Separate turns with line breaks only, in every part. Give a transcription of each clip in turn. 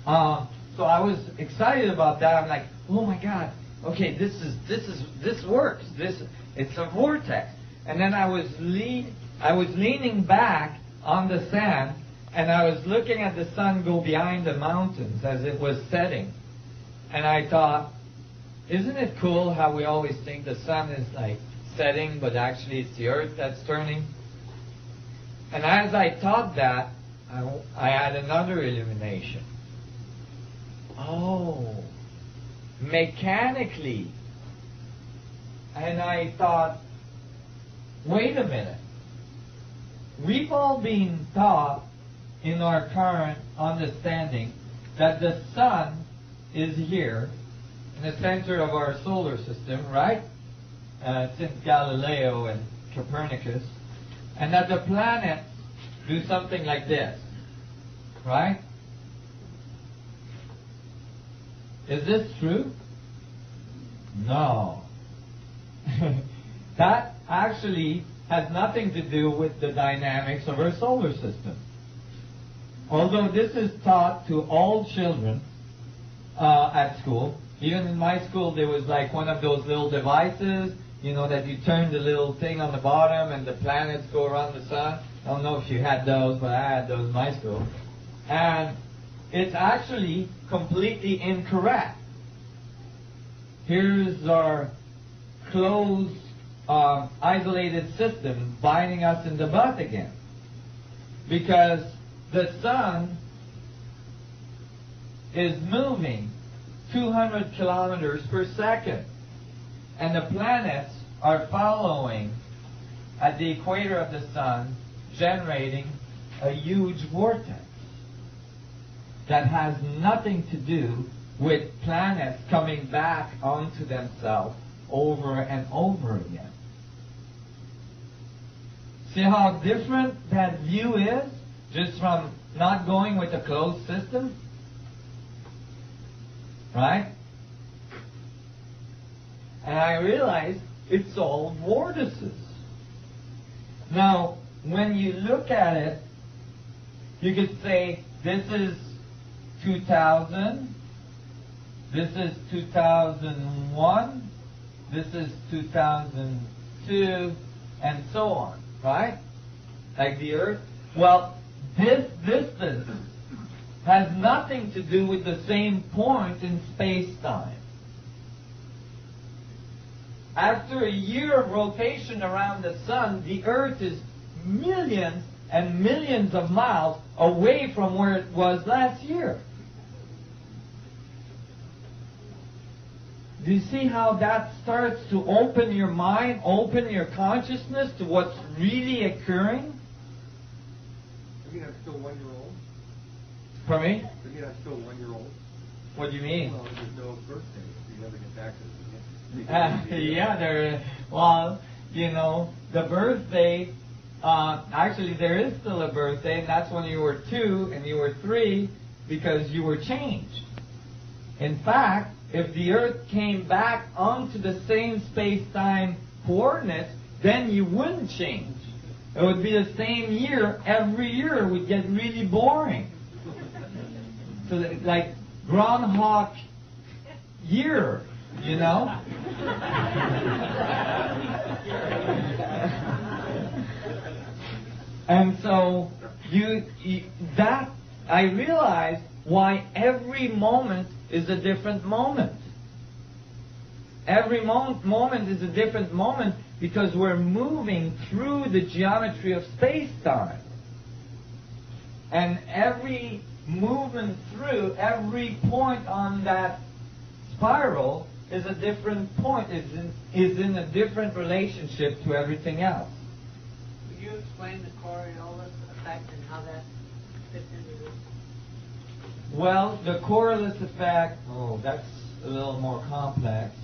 So I was excited about that. I'm like, oh my God, okay, this works. It's a vortex. And then I was leaning back on the sand, and I was looking at the sun go behind the mountains as it was setting. And I thought, isn't it cool how we always think the sun is like setting, but actually it's the earth that's turning? And as I thought that, I had another illumination. Oh, mechanically. And I thought, wait a minute. We've all been taught in our current understanding that the sun is here in the center of our solar system, right? Since Galileo and Copernicus. And that the planets do something like this, right? Is this true? No. That actually has nothing to do with the dynamics of our solar system. Although this is taught to all children at school. Even in my school, there was like one of those little devices, that you turn the little thing on the bottom and the planets go around the sun. I don't know if you had those, but I had those in my school. And it's actually completely incorrect. Here's our closed, isolated system biting us in the butt again. Because the sun is moving 200 kilometers per second. And the planets are following at the equator of the sun, generating a huge vortex that has nothing to do with planets coming back onto themselves over and over again. See how different that view is just from not going with a closed system? Right? And I realized it's all vortices. Now, when you look at it, you could say this is 2000, this is 2001, this is 2002, and so on, right? Like the Earth. Well, this distance has nothing to do with the same point in space-time. After a year of rotation around the sun, the Earth is millions and millions of miles away from where it was last year. Do you see how that starts to open your mind, open your consciousness to what's really occurring?
You mean I'm still 1 year old?
Pardon me?
You mean I'm still 1 year old?
What do you mean?
Well, there's no birthday. You never get taxes.
The birthday, actually there is still a birthday, and that's when you were 2 and you were 3 because you were changed. In fact, if the Earth came back onto the same space-time coordinates, then you wouldn't change. It would be the same year every year. It would get really boring. So like Groundhog Year, And so that I realized why every moment is a different moment. Every moment is a different moment because we're moving through the geometry of space-time. And every movement through, every point on that spiral is a different point, is in a different relationship to everything else.
Could you explain the Coriolis effect and how that fits into this?
Well, the Coriolis effect, that's a little more complex.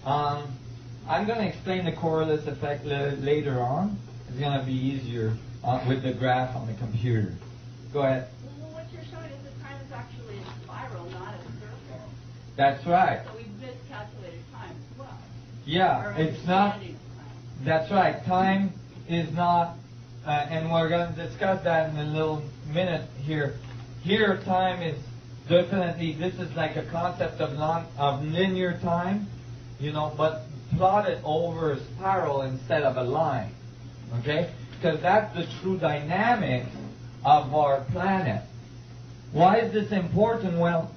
I'm going to explain the Coriolis effect later on. It's going to be easier with the graph on the computer. Go ahead.
Well, what you're showing is that time is actually a spiral, not a circle.
That's right.
So we've miscalculated time as well.
Yeah, it's not. That's right. Time is not, and we're going to discuss that in a little minute here. Here, time is definitely this is like a concept of linear time, but plotted over a spiral instead of a line. Okay? Because that's the true dynamics of our planet. Why is this important? Well,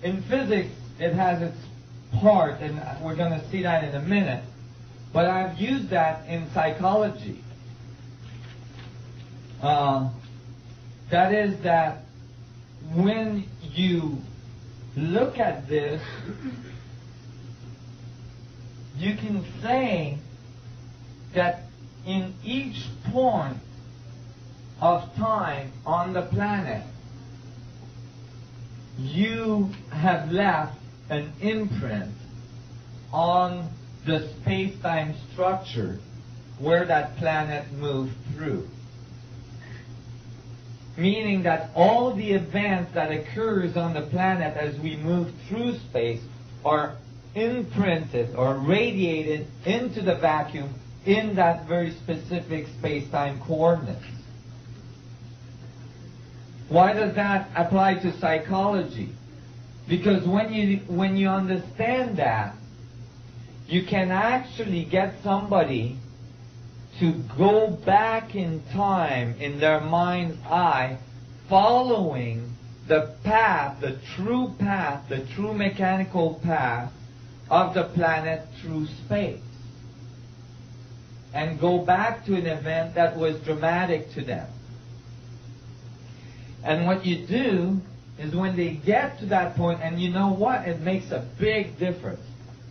in physics, it has its part, and we're going to see that in a minute. But I've used that in psychology. That is that when you look at this, you can say that in each point of time on the planet, you have left an imprint on the space-time structure where that planet moved through. Meaning that all the events that occurs on the planet as we move through space are imprinted or radiated into the vacuum in that very specific space-time coordinates. Why does that apply to psychology? Because when you understand that, you can actually get somebody to go back in time in their mind's eye, following the path, the true mechanical path of the planet through space. And go back to an event that was dramatic to them. And what you do is when they get to that point, and you know what? It makes a big difference.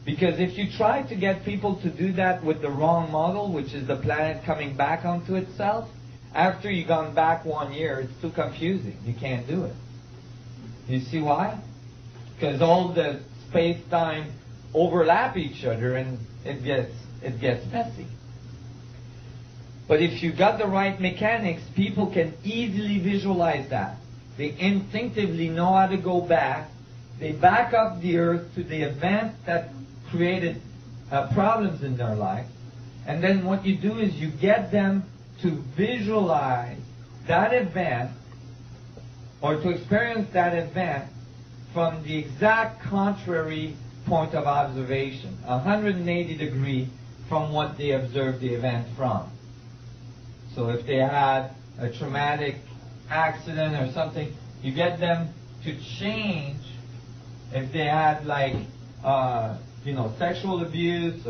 Because if you try to get people to do that with the wrong model, which is the planet coming back onto itself, after you've gone back 1 year, it's too confusing. You can't do it. You see why? Because all the space-time overlap each other and it gets messy. But if you got the right mechanics, people can easily visualize that. They instinctively know how to go back. They back up the Earth to the event that created problems in their life. And then what you do is you get them to visualize that event or to experience that event from the exact contrary point of observation, 180 degree from what they observed the event from. So if they had a traumatic accident or something, you get them to change. If they had sexual abuse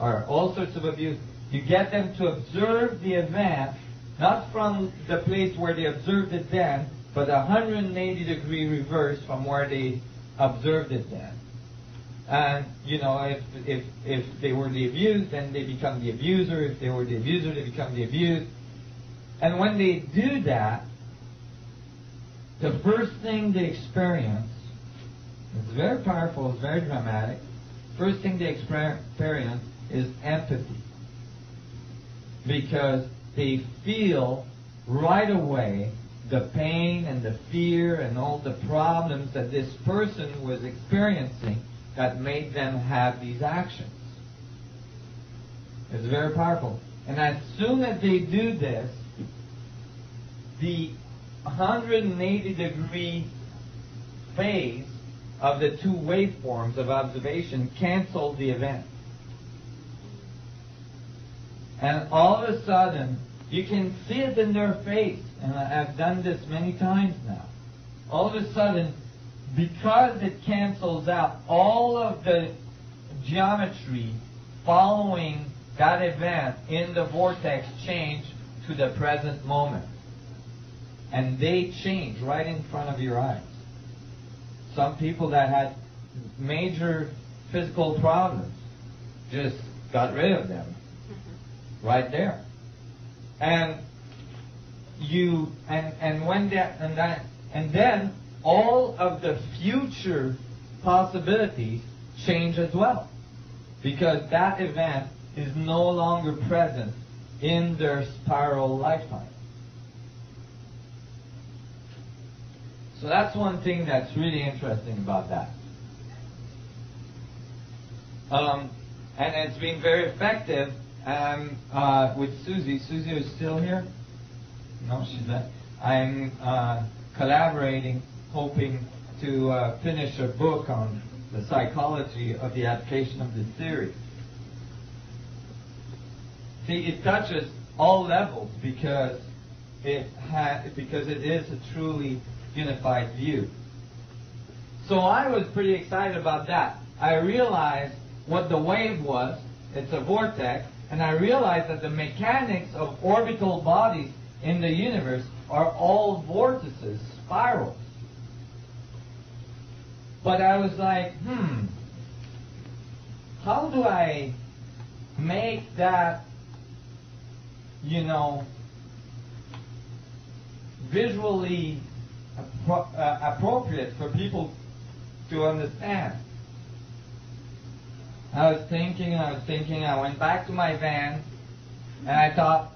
or all sorts of abuse, you get them to observe the event, not from the place where they observed it then, but 180 degree reverse from where they observed it then. And, if they were the abused, then they become the abuser. If they were the abuser, they become the abused. And when they do that, the first thing they experience, it's very powerful, it's very dramatic, first thing they experience is empathy. Because they feel right away the pain and the fear and all the problems that this person was experiencing that made them have these actions. It's very powerful. And as soon as they do this, the 180 degree phase of the two waveforms of observation cancel the event. And all of a sudden, you can see it in their face, and I've done this many times now. All of a sudden, because it cancels out all of the geometry following that event in the vortex change to the present moment. And they change right in front of your eyes. Some people that had major physical problems just got rid of them right there. And then all of the future possibilities change as well, because that event is no longer present in their spiral lifetime. So that's one thing that's really interesting about that. And it's been very effective with Susie. Susie is still here? No, she's not. I'm collaborating, hoping to finish a book on the psychology of the application of this theory. See, it touches all levels because it is a truly unified view. So I was pretty excited about that. I realized what the wave was. It's a vortex. And I realized that the mechanics of orbital bodies in the universe are all vortices, spirals. But I was like, how do I make that, visually appropriate for people to understand? I was thinking, I went back to my van, and I thought,